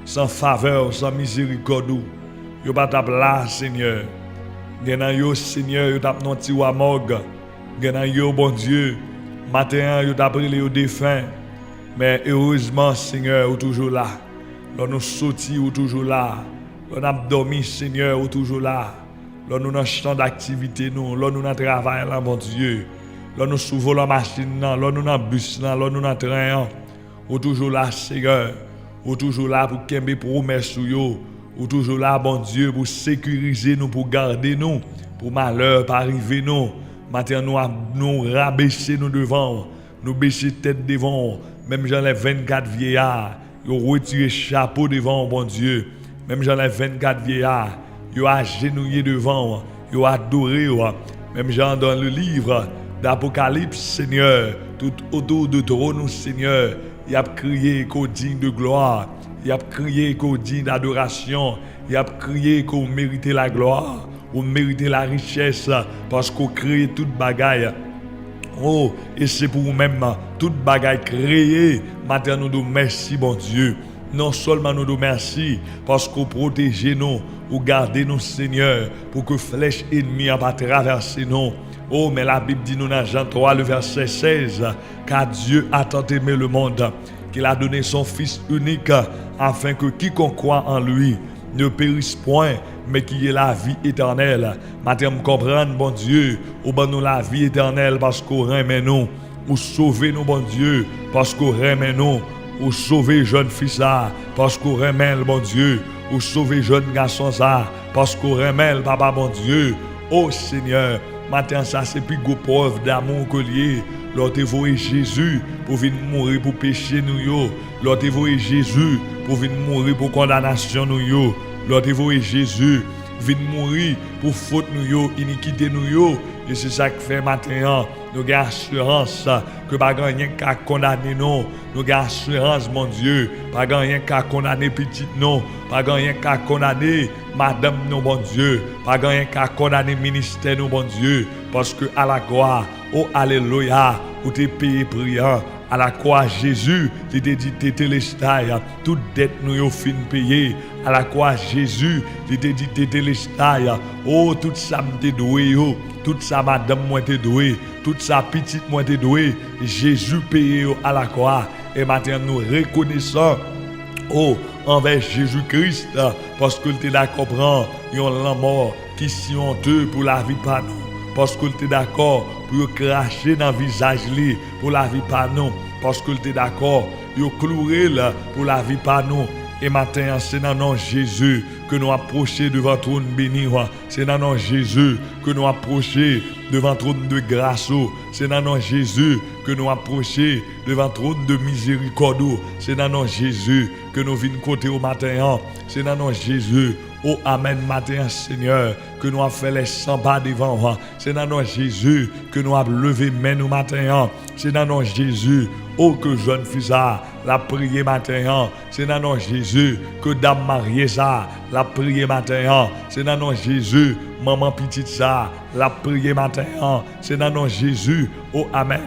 sans faveur, sans miséricorde. Yo pas tap là, Seigneur. Genan yo, Seigneur, yo tap non ti wa morgue. Genan yo, bon Dieu, matin, yo tap brûlé au défunt. Mais heureusement, Seigneur, ou toujours là. Là nous sorti, ou toujours là. Là nous avons dormi, Seigneur, ou toujours là. Là nous dans champ d'activité, nous. Là nous dans travail, là, bon Dieu. Là nous souvent la machine, là nous dans bus, là nous dans train. Ou toujours là, Seigneur. Ou toujours là pour qu'aimer promesses sur yo. Ou toujours là, bon Dieu, pour sécuriser nous, pour garder nous, pour malheur pas arriver nous. Maintenant, nous rabaisser nous devant, nous baisser tête devant. Même j'en ai 24 vieillards, ils ont retiré chapeau devant, bon Dieu. Même j'en ai 24 vieillards, ils ont agenouillé devant, ils ont adoré. Même j'en dans le livre d'Apocalypse, Seigneur, tout autour de trône, Seigneur, il a crié qu'au digne de gloire. Il a crié qu'au digne d'adoration. Il a crié qu'on méritait la gloire, qu'on méritait la richesse, parce qu'on crée toute bagaille. Oh, et c'est pour nous-mêmes, toute bagaille créée. Maintenant, nous nous merci, bon Dieu. Non seulement nous nous merci, parce qu'on protège nous, ou gardez nous, Seigneur, pour que flèche ennemie n'a pas traversé nous. Oh, mais la Bible dit nous dans Jean 3, le verset 16, car Dieu a tant aimé le monde, qu'il a donné son Fils unique, afin que quiconque croit en lui ne périsse point, mais qu'il y ait la vie éternelle. Maintenant, nous comprenons, bon Dieu, ou ben nous la vie éternelle parce qu'on aime nous, ou sauver nous, bon Dieu, parce qu'on aime nous, ou sauver jeune fils là, parce qu'on aime le bon Dieu, ou sauver jeune garçon ça, parce qu'on aime le papa, bon Dieu. Oh Seigneur, maintenant ça c'est plus gros preuve d'amour que lié. L'autre voyé Jésus pour venir mourir pour pécher nous yo. L'autre voyé Jésus pour venir mourir pour condamnation nous yo. L'autre voyé Jésus venir mourir pour faute nous yo, iniquité nous yo. Et c'est ça que fait maintenant. Nous avons assurance que pas rien qu'à condamner nous. Nous avons assurance, mon Dieu, pas rien qu'à condamner petit non, pas rien qu'à condamner madame nous, bon Dieu, pas rien qu'à condamner ministère nous, bon Dieu, parce que à la croix, oh alléluia, où t'es payé priant. À la croix, Jésus, tu t'es dit, t'es télestaille, toute dette nous y fin payée. À la croix, Jésus, tu t'es dit, t'es télestaille, oh, tout ça m'était doué, oh, tout ça madame moi t'es doué, tout ça petite moi t'es doué. Jésus payé à la croix. Et maintenant, nous reconnaissons, oh, envers Jésus-Christ, parce que tu es d'accord, prend, la mort qui si honteux pour la vie par nous. Parce que tu es d'accord pour cracher dans le visage pour la vie par nous. Parce que tu es d'accord pour clouer pour la vie par nous. Et maintenant, c'est dans le nom de Jésus que nous approchons devant le trône béni. C'est dans le nom de Jésus que nous approchons devant le trône de grâce. C'est dans le nom de Jésus que nous approchons devant le trône de miséricorde. C'est dans le nom de Jésus que nous venons côté au matin. C'est dans le nom de Jésus. Oh, Amen, matin, Seigneur, que nous avons fait les 100 pas devant. C'est dans le nom de Jésus que nous avons levé main au matin. C'est dans le nom de Jésus. Oh, que jeune fille ça, la prière matin. C'est dans le nom de Jésus que dame mariée ça, la prière matin. C'est dans le nom de Jésus, maman petite ça, la prière matin. C'est dans le nom de Jésus. Oh, Amen.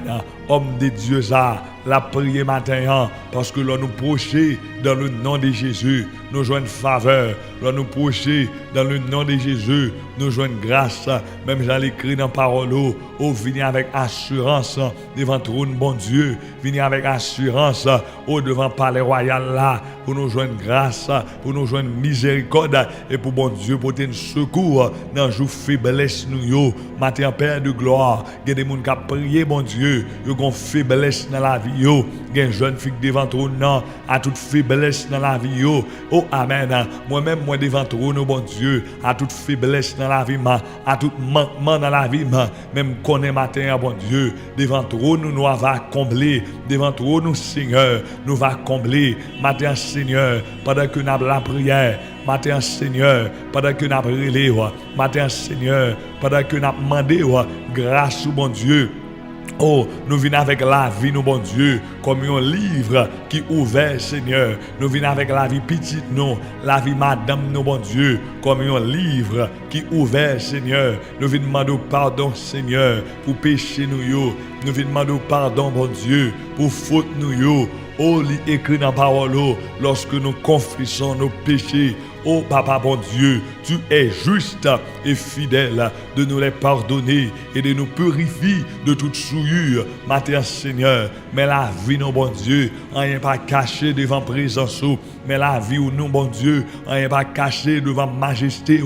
Homme de Dieu ça, la prière matin. Parce que l'on nous proche dans le nom de Jésus, nous jouons une faveur. L'on nous proche dans le nom de Jésus, nous jouons une grâce. Même j'allais écrire dans la parole. Oh, venez avec assurance devant le trône, bon Dieu. Venez avec assurance devant le palais royal là, pour nous joindre grâce, pour nous joindre miséricorde et pour bon Dieu porter un secours dans le jour faiblesse nous. Matin, Père de gloire, il y a des gens qui ont prié, bon Dieu, ils ont faiblesse dans la vie. Il y a une jeune fille devant le trône, à toute faiblesse dans la vie. Oh, Amen. Moi-même, moi devant le trône, bon Dieu, à toute faiblesse dans la vie, à tout manquement dans la vie, même connaît matin, bon Dieu, devant le trône, nous va combler, devant le trône, Seigneur, nous va combler, matin, Seigneur, pendant que nous avons la prière, matin, Seigneur, pendant que nous avons relé, matin, Seigneur, pendant que nous avons demandé grâce au bon Dieu. Oh, nous venons avec la vie, nous, bon Dieu, comme un livre qui est ouvert, Seigneur. Nous venons avec la vie petite, nous, la vie madame, nous, bon Dieu, comme un livre qui est ouvert, Seigneur. Nous venons demander pardon, Seigneur, pour pécher nous, yo. Nous venons demander pardon, bon Dieu, pour faute nous, yo. Oh, il écrit dans la parole, lorsque nous confessons nos péchés. Oh Papa bon Dieu, tu es juste et fidèle de nous les pardonner et de nous purifier de toute souillure, matin Seigneur. Mais la vie, non bon Dieu, rien pas caché devant présence, mais la vie ou non bon Dieu, rien pas caché devant majesté.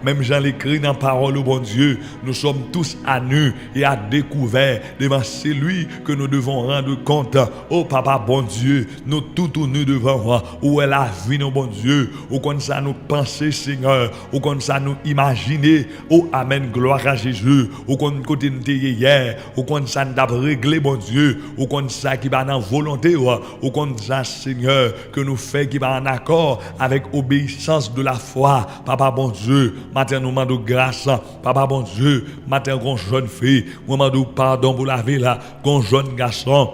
Même Jean l'écrit dans la parole, bon Dieu, nous sommes tous à nu et à découvert devant celui que nous devons rendre compte. Oh Papa bon Dieu, nous tout nus devant, où est la vie, non bon Dieu, où comme ça nous penser Seigneur, ou comme ça nous imaginer, oh amen, gloire à Jésus, ou comme côté nous hier, ou comme ça nous avons réglé bon Dieu, ou comme ça qui va dans volonté, ou comme ça Seigneur que nous fait qui va en accord avec obéissance de la foi. Papa bon Dieu, matin nous demandons grâce, Papa bon Dieu, matin qu'on jeune fille, nous demandons pardon pour la vie là, qu'on jeune garçon.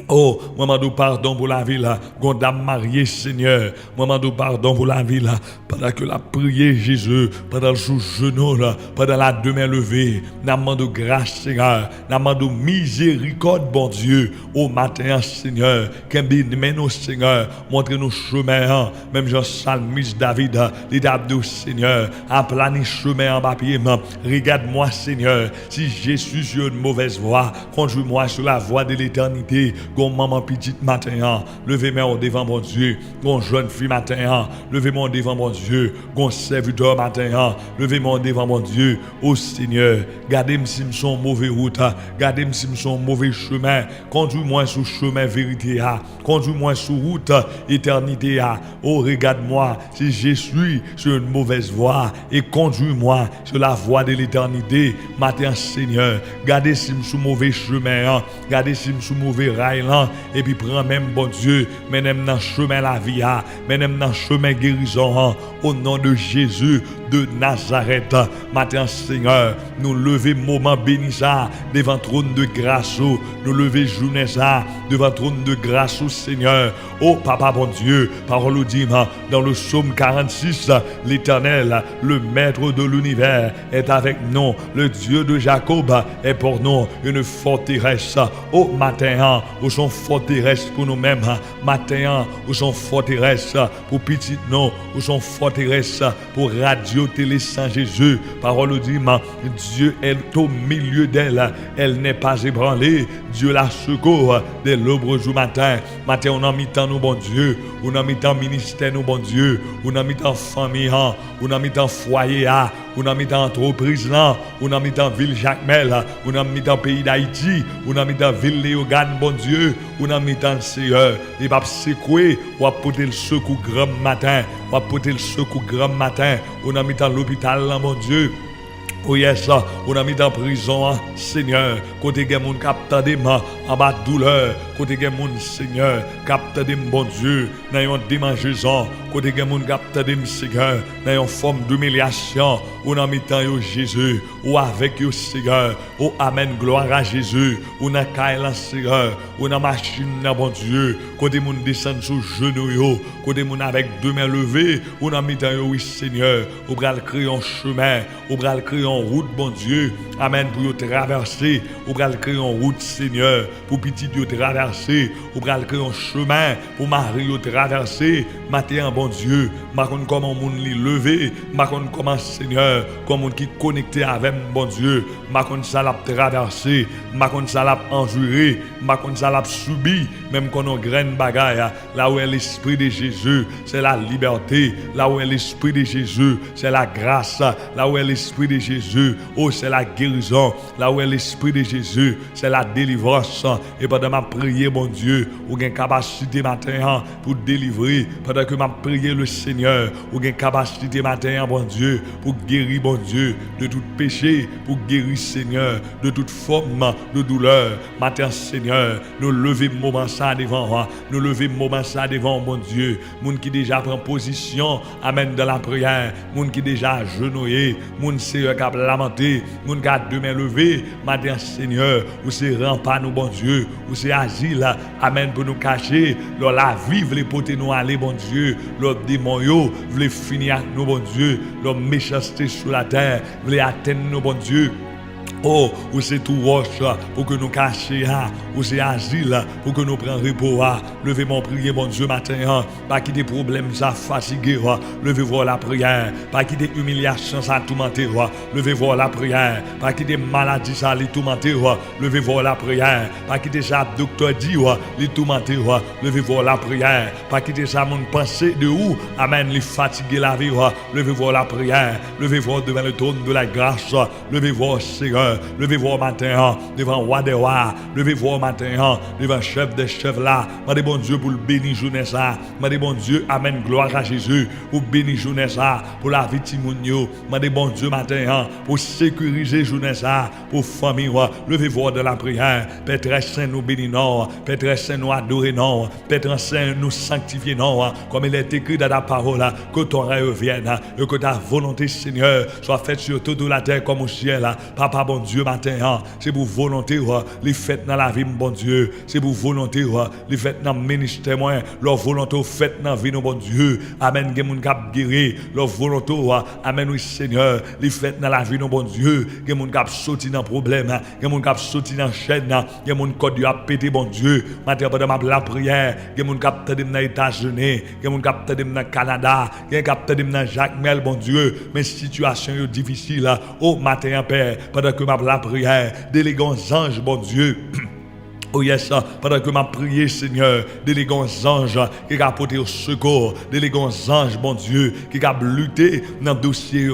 Oh, moi nous pardon pour la vie là, qu'on dame mariée Seigneur. Moi nous pardon pour la vie là, pendant que la prière Jésus, pendant le genou là, pendant la demain levée, nous demandons grâce Seigneur, nous demandons miséricorde bon Dieu. Au matin Seigneur, qu'un nous Seigneur, montre-nous chemin, même Jean Salmiste David, l'étape de Seigneur, aplani chemin en papier, regarde-moi Seigneur, si je suis sur une mauvaise voie, conduis-moi sur la voie de l'éternité. Gon maman petite matin, levez-moi devant mon Dieu. Gon jeune fille matin, levez-moi devant mon Dieu. Gon serviteur matin, levez-moi devant mon Dieu. Oh Seigneur, gardez-moi si je suis mauvais route, gardez-moi si je suis mauvais chemin. Conduis-moi sur chemin vérité, conduis-moi sur route éternité. Oh regarde-moi si je suis sur une mauvaise voie et conduis-moi sur la voie de l'éternité. Matin Seigneur, gardez si je suis mauvais chemin, gardez si je suis mauvais rail. Et puis prends même bon Dieu, mène-moi dans le chemin la vie, mène-moi dans le chemin guérison, au nom de Jésus de Nazareth. Matin Seigneur, nous lever moment béni ça devant trône de grâce, nous lever journée ça devant trône de grâce Seigneur. Oh Papa bon Dieu, parole dit dans le psaume 46, l'Éternel, le maître de l'univers est avec nous, le Dieu de Jacob est pour nous une forteresse. Oh matin, où sont forteresse pour nous-mêmes, matin, où sont forteresse pour petit nous, où sont forteresse pour Radio Télé Saint-Jésus. Parole dit, Dieu est au milieu d'elle, elle n'est pas ébranlée, Dieu la secours dès l'aube du matin. Matin, on a mis tant nous, bon Dieu, on a mis tant ministère, nous, bon Dieu, on a mis tant famille, on a mis tant foyer, on a mis tant entreprise, on a mis tant ville Jacmel, on a mis tant pays d'Haïti, on a mis tant ville Léogane, bon Dieu, on a mis tant Seigneur, les papes secoués, on a porté le secours grand matin, on a porté le secours grand matin, on a mis tant l'hôpital, bon Dieu. Oh yes, on a mis dans prison, Seigneur, côté des gens captent des mains en bas de douleur, côté des gens, Seigneur, captent des bon Dieu, dans une démangeaison, côté des gens captent des Seigneur, dans une forme d'humiliation, on a mis dans Jésus, ou avec eux, Seigneur, oh Amen, gloire à Jésus, on a Kaila, Seigneur, on a machine, bon Dieu, côté des gens descendent sous genoux, côté des gens avec deux mains levées, on a mis dans oui, Seigneur, on va créer un chemin, on va créer une route, bon Dieu, Amen, pour traverser, on va créer une route, Seigneur, pour petit Dieu traverser, on va créer un chemin, pour Marie traverser, matin, bon Dieu, marquons comment on les lever, marquons comment, Seigneur, comme on qui connecté avec bon Dieu, marquons ça l'a traversé, marquons ça l'a enduré, marquons ça l'a subi, même quand on graine bagaille, là où est l'esprit de Jésus, c'est la liberté, là où est l'esprit de Jésus, c'est la grâce, là où est l'esprit de Jésus, oh c'est la guérison, là où est l'esprit de Jésus, c'est la délivrance. Et pendant ma prière, mon Dieu, ou une capacité matin pour délivrer, pendant que ma prière le Seigneur, ou une capacité matin, bon Dieu, pour guérir, bon Dieu, de tout péché, pour guérir, Seigneur, de toute forme de douleur. Matin, Seigneur, nous lever moment ça devant, nous lever moment ça devant, mon Dieu, moun qui déjà prend position, amen, dans la prière, moun qui déjà agenouillé, moun Seigneur qui a lamenté, moun qui a deux mains levées, matin, Seigneur, ou c'est rempart, nous, bon Dieu, ou c'est asile, amen, pour nous cacher, leur la vie, voulez porter nous aller, bon Dieu, leur démon, voulez finir avec nous, bon Dieu, leur méchanceté sur la terre, voulez atteindre nous, bon Dieu. Oh, ou c'est tout roche pour que nous cachions, ou c'est asile pour que nous prenions repos. Levez mon prière, mon Dieu, matin, pas qu'il y ait des problèmes, ça fatigue. Levez voir la prière, pas qu'il y ait des humiliations, ça tourmente. Levez voir la prière, pas qu'il y ait des maladies, ça les tourmente. Levez voir la prière, pas qu'il y ait des docteur dit, les tourmente. Levez voir la prière, pas qu'il y ait des mon pensée de où, amen, les fatiguer la vie. Levez voir la prière, levez voir devant le trône de la grâce, levez voir Seigneur. Levez-vous matin devant roi des rois. Levez-vous matin devant chef des chefs là. Mandez bon Dieu pour le bénir journée ça. Mandez bon Dieu, amen, gloire à Jésus. Pour bénir journée ça. Pour la vie Timounio. Mandez bon Dieu matin pour sécuriser journée ça. Pour famille. Levez-vous de la prière. Père très saint, nous bénissons. Père très saint, nous adorons. Père très saint, nous sanctifions. Comme il est écrit dans la parole, que ton règne vienne. Et que ta volonté, Seigneur, soit faite sur toute la terre comme au ciel. Papa, bon Dieu, matin, c'est pour volonté, les fêtes dans la vie, bon Dieu. C'est pour volonté, les fêtes dans le ministère, leur volonté, faites dans la vie, bon Dieu. Amen, que mon cap guéri, leur volonté, amen, oui, Seigneur, les fêtes dans la vie, bon Dieu. Que mon cap sorti dans le problème, que mon cap sorti dans la chaîne, que mon code a pété, bon Dieu. Matin, pendant la prière, que mon cap t'a dans les États-Unis, que mon cap t'a dans le Canada, que mon cap t'a dans Jacques Mel, bon Dieu. Mais situation difficile, oh, matin, Père, pendant que la prière, déléguons anges, bon Dieu. Oh yes, pendant que m'a prié, Seigneur, déléguons anges qui a apporté au secours, déléguons anges, bon Dieu, qui a lutté dans le dossier,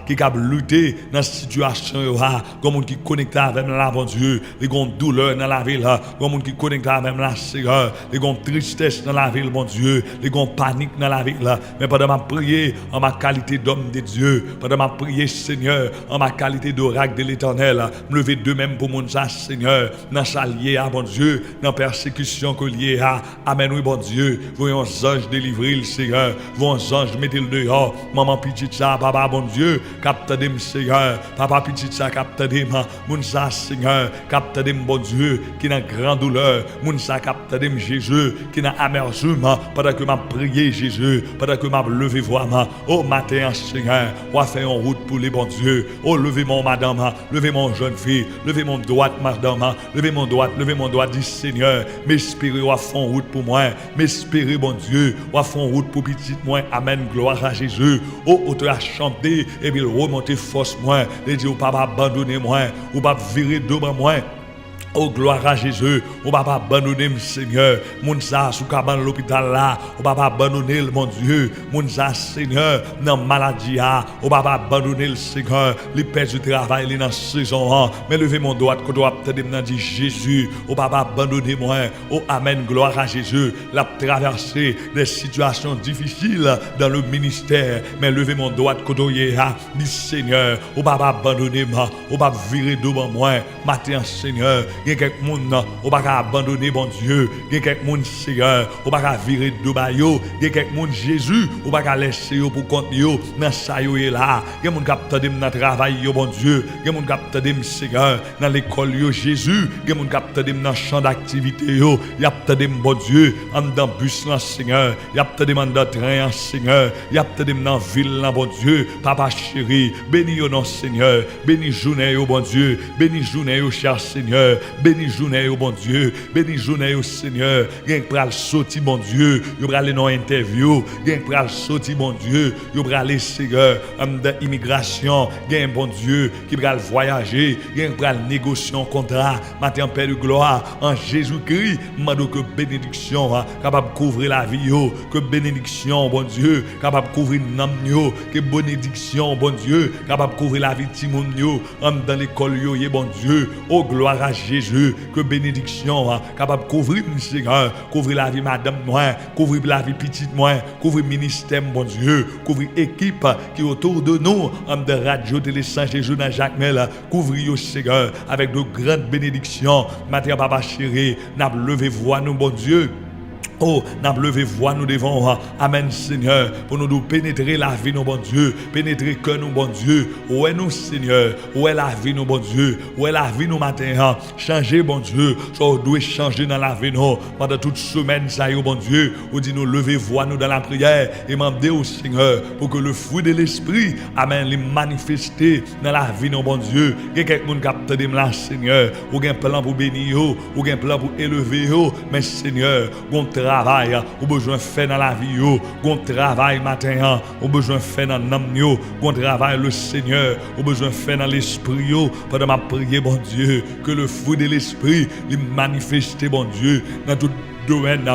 qui a lutté dans la situation, comme qui connecté avec la, bon Dieu, les gens douleur dans la ville, comme qui connecté avec la Seigneur, les gens tristesse dans la ville, bon Dieu, les gens panique dans la ville, mais pendant m'a prié en ma qualité d'homme de Dieu, pendant m'a prié, Seigneur, en ma qualité d'oracle de l'Éternel, me lever de même pour mon Seigneur, dans sa liée, bon Dieu, dans la persécution que lié à. Amen, oui, bon Dieu. Voyons ange délivrer le Seigneur. Voyons ange mettre le dehors. Maman petite ça, papa, bon Dieu. Capte dem Seigneur. Papa petite ça, capte dem. Moun ça, Seigneur. Capte dem, bon Dieu. Qui n'a grande douleur. Moun ça, capte dem Jésus. Qui n'a amertume. Pendant que m'a prié Jésus. Pendant que m'a levé voix. Oh, matin, Seigneur. On va faire en route pour les bons Dieu. Oh, levez mon madame. Levez mon jeune fille. Levez mon droite, madame. Levez mon droite. Levez mon droit, dit Seigneur, m'espérer ou à fond route pour moi, m'espérer bon Dieu, ou à fond route pour petite moi, amen, gloire à Jésus, oh, tu as chanté, et puis remonter force moi, et dire, ou pas abandonner moi, ou pas virer devant moi. Oh, gloire à Jésus. On va pas abandonner, Seigneur. Moun sa sous cabane l'hôpital là. On va pas abandonner, mon Dieu. Moun sa, Seigneur, dans maladie. On va pas abandonner, le Seigneur. Les pères du travail, dans saison. Mais levez mon doigt, que doit peut-être dire Jésus. On va pas abandonner, moi. Oh, amen, gloire à Jésus. La traverser des situations difficiles dans le ministère. Mais levez mon doigt, que doit dit Seigneur. On va pas abandonner, moi. On va virer devant moi. Matin, Seigneur. Il y a quelques monde, on va pas abandonner bon Dieu. Il y a quelques monde Seigneur, on va pas virer de bayo. Il y a quelques monde Jésus, on va pas laisser yo pour compte yo dans ça yo est là. Il y a monde capte dem dans travail yo bon Dieu. Il y a monde capte dem Seigneur dans l'école yo Jésus. Il y a monde capte dem dans champ d'activité yo. Il y a capte dem bon Dieu en dans bus là Seigneur. Il y a capte dem dans train Seigneur. Il y a capte dem dans ville là bon Dieu. Papa chéri, bénis yo non Seigneur. Bénis journée yo bon Dieu. Bénis journée yo cher Seigneur. Bénis journée, bon Dieu. Bénis journée, Seigneur. Gen pral sorti, bon Dieu. Yo pral dans interview. Gen pral sorti, bon Dieu. Yo pral Seigneur, de immigration. Gen bon Dieu qui pral voyager. Gen pral négocier un contrat. Matin Père de gloire en Jésus-Christ. Mando que bénédiction capable couvrir la vie yo. Que bénédiction, bon Dieu, capable couvrir nam yo. Que bénédiction, bon Dieu, capable couvrir la vie de Timon yo. Dans l'école yo, bon Dieu. Oh gloire à Jésus, que bénédiction capable de couvrir Seigneur, couvrir la vie madame moi, couvrir la vie petite moi, couvrir ministère bon Dieu, couvrir équipe qui est autour de nous, de radio télé Saint Jésus dans Jacques Mel, couvrir Seigneur avec de grandes bénédictions. Matin papa chéri, n'a levé voix nous bon Dieu. Oh, n'a levé voix nous devant. Amen, Seigneur, pour nous pénétrer la vie, nous, bon Dieu, pénétrer que nous, bon Dieu. Où est nous, Seigneur? Où est la vie, nous, bon Dieu? Où est la vie, nous, matin? Changer, bon Dieu. Ça doit changer dans la vie, nous. Pendant toute semaine, ça y est, bon Dieu. Ou dit nous lever voix, nous, dans la prière. Et demander au Seigneur pour que le fruit de l'esprit, amen, les manifester dans la vie, nous, bon Dieu. Il y a quelqu'un qui capte de là, Seigneur. Ou un plan pour bénir, ou un plan pour élever, mais Seigneur, travail ou besoin faire dans la vie gon travail matin ou besoin faire dans l'âme gon travail le Seigneur ou besoin faire dans l'esprit pendant ma prière bon Dieu que le fruit de l'esprit il manifeste bon Dieu dans tout domaine.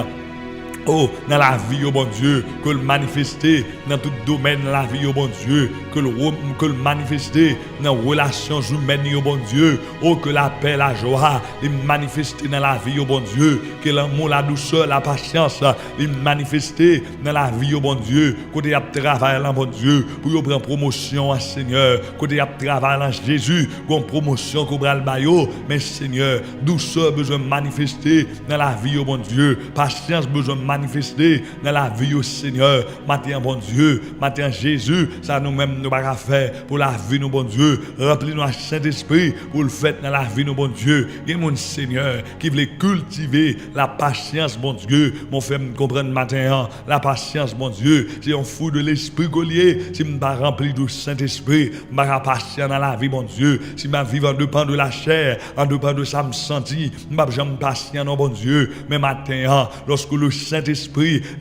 Oh, dans la vie, oh bon Dieu, que le manifester dans tout domaine de la vie, oh bon Dieu, que le manifester dans les relations humaines, oh bon Dieu, oh que la paix, la joie, les manifester dans la vie, oh bon Dieu, que l'amour, la douceur, la patience, les manifester dans la vie, oh bon Dieu, côté y a travail là, bon Dieu, pour y prendre promotion à Seigneur, côté y a travail là, Jésus, qu'on promotion qu'on bral bayo, mais Seigneur, douceur besoin manifester dans la vie, oh bon Dieu, patience besoin manifester dans la vie au Seigneur. Matin, bon Dieu, matin, Jésus, ça nous-mêmes nous pas faire pour la vie, nous, bon Dieu. Remplis-nous à Saint-Esprit pour le faire dans la vie, nous, bon Dieu. Et mon Seigneur qui veut cultiver la patience, bon Dieu. Mon frère me comprendre matin, la patience, bon Dieu. Si on fout de l'esprit gaulier, si je ne pas rempli du Saint-Esprit, je ne pas patient dans la vie, bon Dieu. Si je vivre en dépend de la chair, en dépend de ça me sentir, je ne suis pas patient, non, bon Dieu. Mais matin, lorsque le Saint-Esprit,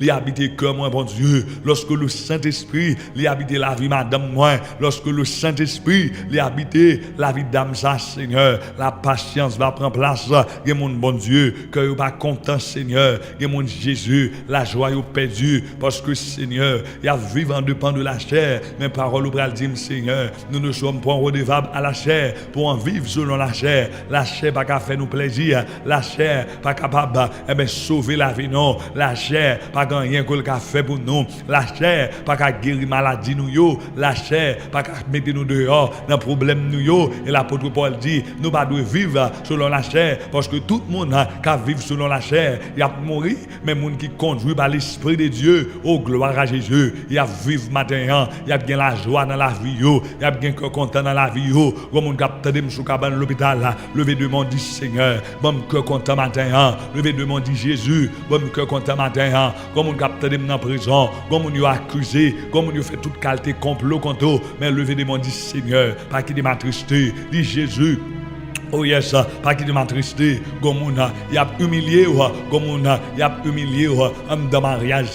il habite cœur moi, bon Dieu. Lorsque le Saint-Esprit, il habite la vie, madame moi. Lorsque le Saint-Esprit, il habite la vie d'âme, ça, Seigneur. La patience va prendre place. Et mon bon Dieu, que vous pas content, Seigneur. Et mon Jésus, la joie est perdue. Parce que, Seigneur, il y a vivre en dépend de la chair. Mes paroles, vous dire, Seigneur, nous ne sommes pas redevables à la chair pour en vivre selon la chair. La chair pas qu'à faire nous plaisir. La chair pas capable, sauver la vie, non. La chair, pas rien que le fait pour nous. La chair, pas qu'à guérir maladie nous yo. La chair, pas qu'à mettre nous dehors dans problème nous yo. Et l'apôtre Paul dit, nous pas devons vivre selon la chair, parce que tout le monde qui vit selon la chair, il a mourir, mais le monde qui conduit par l'Esprit de Dieu, oh gloire à Jésus, il a vivre matin, il a bien la joie dans la vie yo, il a bien cœur content dans la vie yo. Comme on capte des sous cabane l'hôpital, levé demande Seigneur, bon cœur content matin, levé demande Jésus, bon cœur content matin, comme on capte des dans prison, comme on y a accusé, comme on y a fait toute qualité complot contre eux, mais levé demande Seigneur, pas qui de m'attristé, dit Jésus. Oh yes, pas qui de m'attristé, comme on a humilié, comme on a humilié, homme de mariage,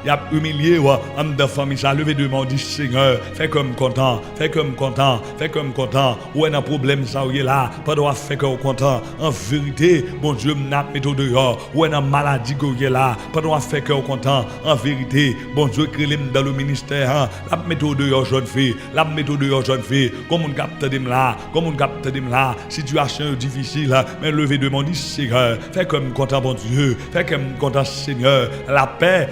il a humilié, homme de famille, ça levé de mon dit Seigneur, fais comme content, fais comme content, fais comme content, où est un problème, ça, où est là, pas droit faire comme content, en vérité, bon Dieu, m'a mis au dehors, où est une maladie, où est là, pas droit faire comme content, en vérité, bon Dieu, crée dans le ministère, la méthode dehors, jeune fille, la méthode dehors, jeune fille, comme on capte de là, comme on capte de là, situation difficile, mais levé de mon dit Seigneur, fais comme content bon Dieu, fais comme content Seigneur, la paix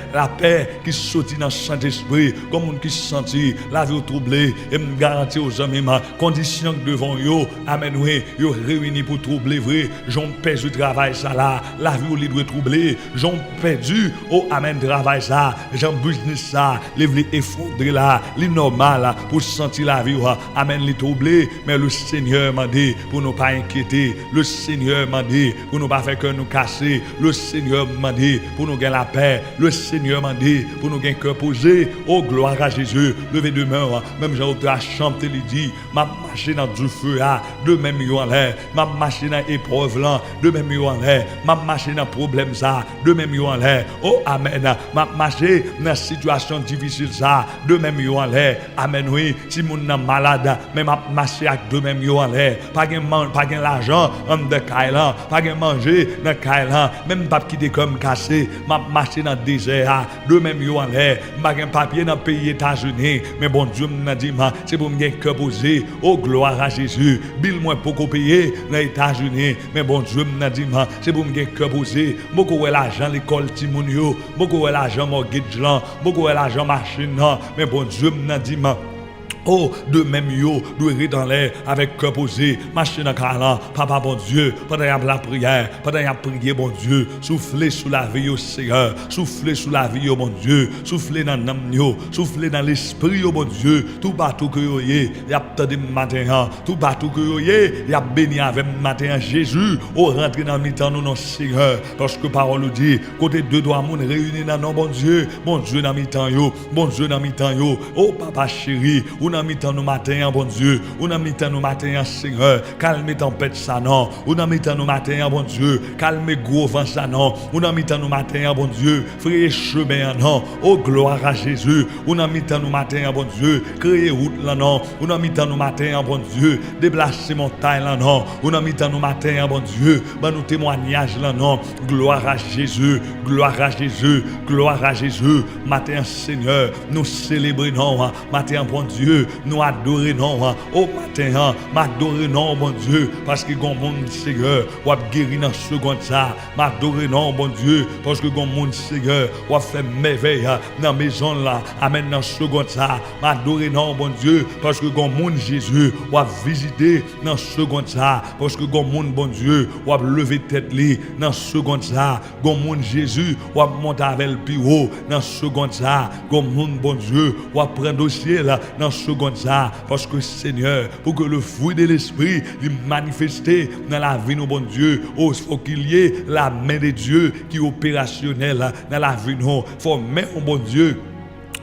qui sortit dans le Saint-Esprit, comme on qui sentit la vie troublée, et me garantit aux amis ma condition devant yo, amen oui, yo réunis pour troubler vrai, j'en perdu travail ça là, la vie où les doit troubler, j'en perdu, oh amen travail ça, j'en business ça, les vle effondrer là, les normal pour sentir la vie, amen les troubler, mais le Seigneur m'a dit pour nous pas inquiéter. Le Seigneur m'a dit pour nous pas faire que nous casser. Le Seigneur m'a dit pour nous gagner la paix. Le Seigneur m'a dit pour nous gagner cœur posé. Oh gloire à Jésus. Levez demain, même j'ai autre à chanter les dit. Ma machine dans du feu là, de même yo en l'air. Ma machine dans épreuve là, de même yo en l'air. Ma machine dans problème ça, de même yo en l'air. Oh amen. Ma machine dans situation difficile ça, de même yo en l'air. Amen oui. Si mon nan malade, même ma machine avec de même yo en l'air. Pas l'argent en de Kailan, pas de manger dans Kailan, même pas quitter comme cassé, m'a marché dans le désert, de même yo en l'air, pas de papier dans le pays États-Unis, mais bon Dieu m'a dit, c'est pour me gagner cœur posé, oh gloire à Jésus, bill moins pour payer dans les États-Unis, mais bon Dieu m'a dit, c'est pour me gagner cœur posé, beaucoup de l'argent l'école Timonio, beaucoup de l'argent mortgage là, beaucoup de l'argent machine là, mais bon Dieu m'a dit, Oh, de même yo, doit dans l'air avec cœur posé, marcher dans calan, papa bon Dieu, pendant la prière, pendant la prière bon Dieu, souffler sous la vie au Seigneur, souffler sous la vie au bon Dieu, souffler dans l'âme yo, souffler dans l'esprit au bon Dieu, tout partout que yo y a attendu matin, tout partout que yo y a béni avec matin Jésus, au rentrer dans mi-temps nous non Seigneur, parce que parole nous dit, côté deux doigts moun réunis dans non bon Dieu dans mi-temps yo, bon Dieu dans mi-temps yo, oh papa chéri, on a mis temps nous matin, bon Dieu. On a mis temps nous matin, Seigneur. Calme tempête ça non. On a mis temps nous matin, bon Dieu. Calme gros vent ça non. On a mis temps nous matin, bon Dieu. Frère chemin non. Oh gloire à Jésus. On a mis temps nous matin, bon Dieu. Créer route là non. On a mis temps nous matin, bon Dieu. Déplacer montagne là non. On a mis temps nous matin, bon Dieu. Bah nous témoignage là non. Gloire à Jésus. Gloire à Jésus. Gloire à Jésus. Matin Seigneur. Nous célébrer non. Matin bon Dieu. Nous adorer non, au matin, m'adorer non, bon Dieu, parce que gon monde Seigneur, ou a guéri dans seconde ça, m'adorer non, bon Dieu, parce que gon monde Seigneur, ou a fait merveille dans maison là, amen dans seconde ça, m'adorer non, bon Dieu, parce que gon monde Jésus, ou a visiter dans seconde ça, parce que gon monde bon Dieu, ou a lever tête li dans seconde ça, gon monde Jésus, ou a monter avec le plus haut dans seconde ça, gon monde bon Dieu, ou a prendre dossier là dans seconde ça, parce que Seigneur, pour que le fruit de l'esprit lui manifesté dans la vie de bon Dieu, il faut qu'il y ait la main de Dieu qui est opérationnelle dans la vie de nous. Il faut mettre bon Dieu.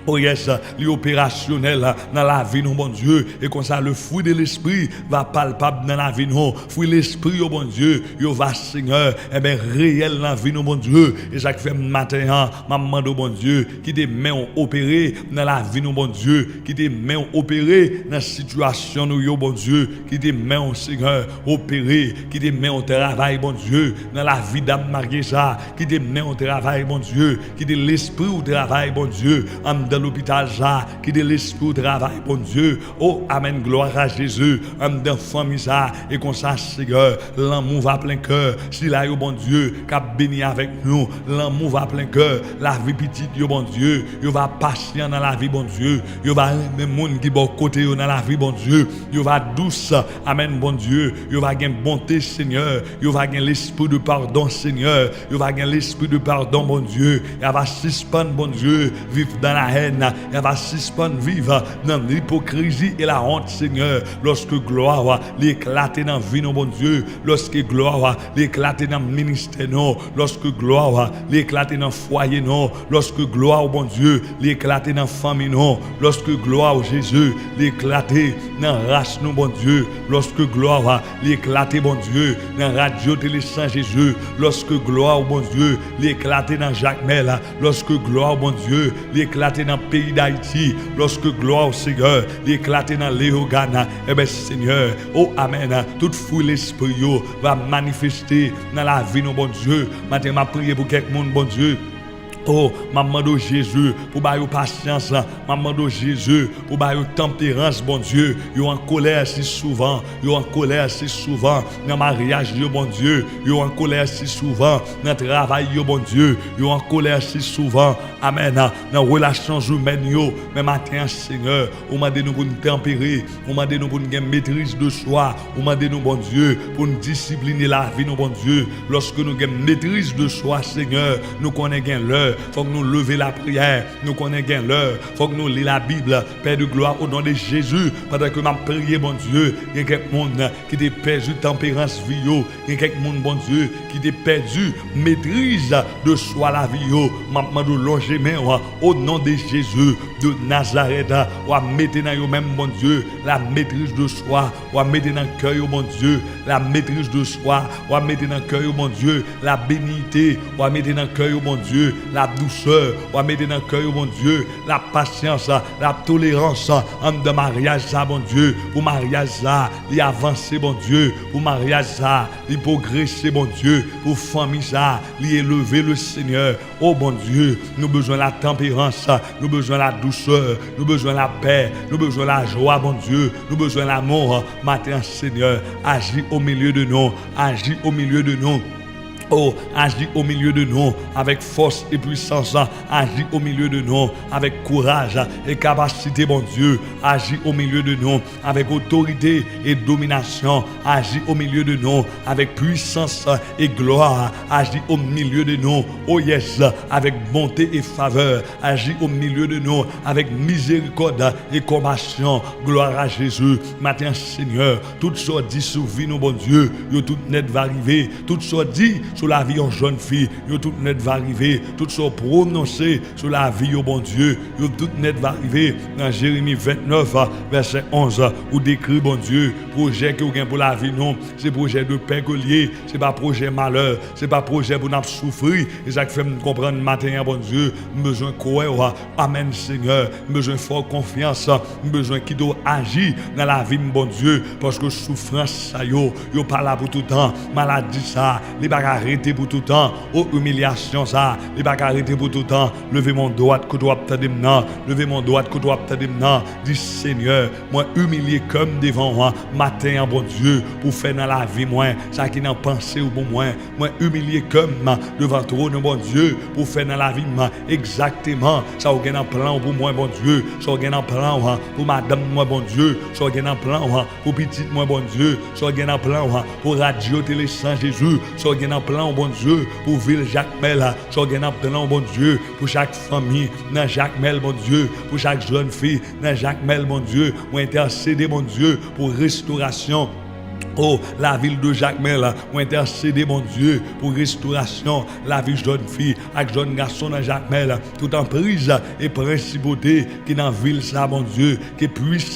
Oh yes, l'opérationnel dans la vie, non bon Dieu. Et comme ça, le fruit de l'esprit va palpable dans la vie, non. Fruit de l'esprit, oh bon Dieu, il va Seigneur, et bien réel dans la vie, non bon Dieu. Et ça fait matin, maman, oh bon Dieu, qui te met opéré dans la vie, non bon Dieu, qui te met opéré dans la situation, oh bon Dieu, qui te met Seigneur opéré, qui te met au travail, bon Dieu, dans la vie d'âme mariée, ça, qui te met au travail, bon Dieu, qui te l'esprit au travail, bon Dieu, dans l'hôpital, ça, qui de l'esprit au travail, bon Dieu. Oh, amen, gloire à Jésus. Dans la famille, ça, et qu'on sache, Seigneur, l'amour va plein cœur. Si là, bon Dieu, qui a béni avec nous, l'amour va plein cœur. La vie petite, bon Dieu, il va patient dans la vie, bon Dieu. Il va aimer monde qui bon côté dans la vie, bon Dieu. Il va douce, amen, bon Dieu. Il va gagner bonté, Seigneur. Il va gagner l'esprit de pardon, Seigneur. Il va gagner l'esprit de pardon, bon Dieu. Il va suspendre, bon Dieu, vivre dans la haine, elle va suspendre vivre dans l'hypocrisie et la honte, Seigneur. Lorsque gloire va l'éclater dans la vie, non, bon Dieu. Lorsque gloire va l'éclater dans le ministère, non. Lorsque gloire va l'éclater dans le foyer, non. Lorsque gloire, bon Dieu, l'éclater dans la famille, non. Lorsque gloire, Jésus, l'éclater dans la race, non, bon Dieu. Lorsque gloire va l'éclater, bon Dieu, dans la radio télé Saint Jésus. Lorsque gloire, bon Dieu, l'éclater dans Jacques Mel. Lorsque gloire, bon Dieu, l'éclater dans le pays d'Haïti, lorsque gloire au Seigneur, l'éclater dans Léogana, eh bien Seigneur, oh Amen, toute foule l'esprit va manifester dans la vie de bon Dieu. Maintenant, je prie pour quelques monde, bon Dieu. Oh, maman de Jésus, pour bailler patience, maman de Jésus, pour bailler tempérance, bon Dieu. Yo en colère si souvent, yo en colère si souvent, dans mariage, yo bon Dieu, yo en colère si souvent, dans travail, yo bon Dieu, yo en colère si souvent, amen, dans relations humaines, yo, mais matin, Seigneur, on m'a dit nous pour nous tempérer, on m'a dit nous pour nous gagner maîtrise de soi, on m'a dit nous, bon Dieu, pour nous discipliner la vie, nous, bon Dieu, lorsque nous gagnons maîtrise de soi, Seigneur, nous connaissons l'heure. Faut que nous lever la prière, nous connaissons l'heure. Faut que nous lisons la Bible, Père de gloire, au nom de Jésus. Pendant que m'a prié, bon Dieu, il y a quelqu'un qui a perdu tempérance vie, il y a quelqu'un, bon Dieu, qui a perdu maîtrise de soi la vie. M'a demandé longer au nom de Jésus de Nazareth. Ou à mettre dans même, bon Dieu, la maîtrise de soi. Ou à mettre dans le cœur, bon Dieu, la maîtrise de soi. Ou à mettre dans le cœur, bon Dieu, la bénignité. Ou à mettre dans le cœur, bon Dieu, la douceur, ou à mettre dans le cœur, mon Dieu, la patience, la tolérance, en de mariage, ça, bon Dieu, pour mariage, ça, y avancer, bon Dieu, pour mariage, ça, y progresser, bon Dieu, pour famille, ça, y élever le Seigneur, oh bon Dieu, nous besoin de la tempérance, nous besoin de la douceur, nous besoin de la paix, nous besoin de la joie, bon Dieu, nous besoin de l'amour, matin, Seigneur, agis au milieu de nous, agis au milieu de nous. Oh, agis au milieu de nous avec force et puissance. Agis au milieu de nous avec courage et capacité, bon Dieu. Agis au milieu de nous avec autorité et domination. Agis au milieu de nous avec puissance et gloire. Agis au milieu de nous, oh yes, avec bonté et faveur. Agis au milieu de nous avec miséricorde et compassion. Gloire à Jésus. Matin, Seigneur, tout ce dit sur vie, nous, bon Dieu, tout net va arriver. Tout ce dit sur la vie en jeune fille, tout net va arriver. Tout ce prononcé sur la vie, bon Dieu, tout net va arriver. Dans Jérémie 29, verset 11, où décrit, bon Dieu, projet que vous avez pour la vie, non, c'est projet de paix que lié, c'est pas projet malheur, c'est pas projet pour nous souffrir. Et ça fait me comprendre matin, bon Dieu, besoin de croire, amen Seigneur, besoin de fort confiance, besoin qui doit agir dans la vie, bon Dieu, parce que souffrance, ça yo pas là pour tout temps, maladie, ça, les pas arrêter pour tout temps, oh, humiliation, ça, les pas arrêter pour tout temps, levez mon doigt que doit t'aider maintenant, levez mon doigt que doit t'aider maintenant, dis Seigneur, moi humilié comme devant moi, matin, bon Dieu, pour faire dans la vie, moi, ça qui n'a pensé au bon moi humilié comme devant trône, bon Dieu, pour faire dans la vie, exactement, ça au un plan pour moi, bon Dieu, ça au un plan pour madame, moi, bon Dieu, ça au un plan pour petite, moi, bon Dieu, ça au un plan pour radio, télé, Saint Jésus, ça au un plan, bon Dieu, pour ville Jacques Mel, ça au un plan, bon Dieu, pour chaque famille, dans Jacques Mel, bon Dieu, pour chaque jeune fille, dans Jacques Mel, bon Dieu, pour intercéder, bon Dieu, pour restauration. Oh, la ville de Jacques Mel, ou intercéder, mon Dieu, pour restauration, la vie de jeune fille, avec jeune garçon dans Jacques Mel, tout en prise et principauté qui dans la ville, ça, mon Dieu, qui puisse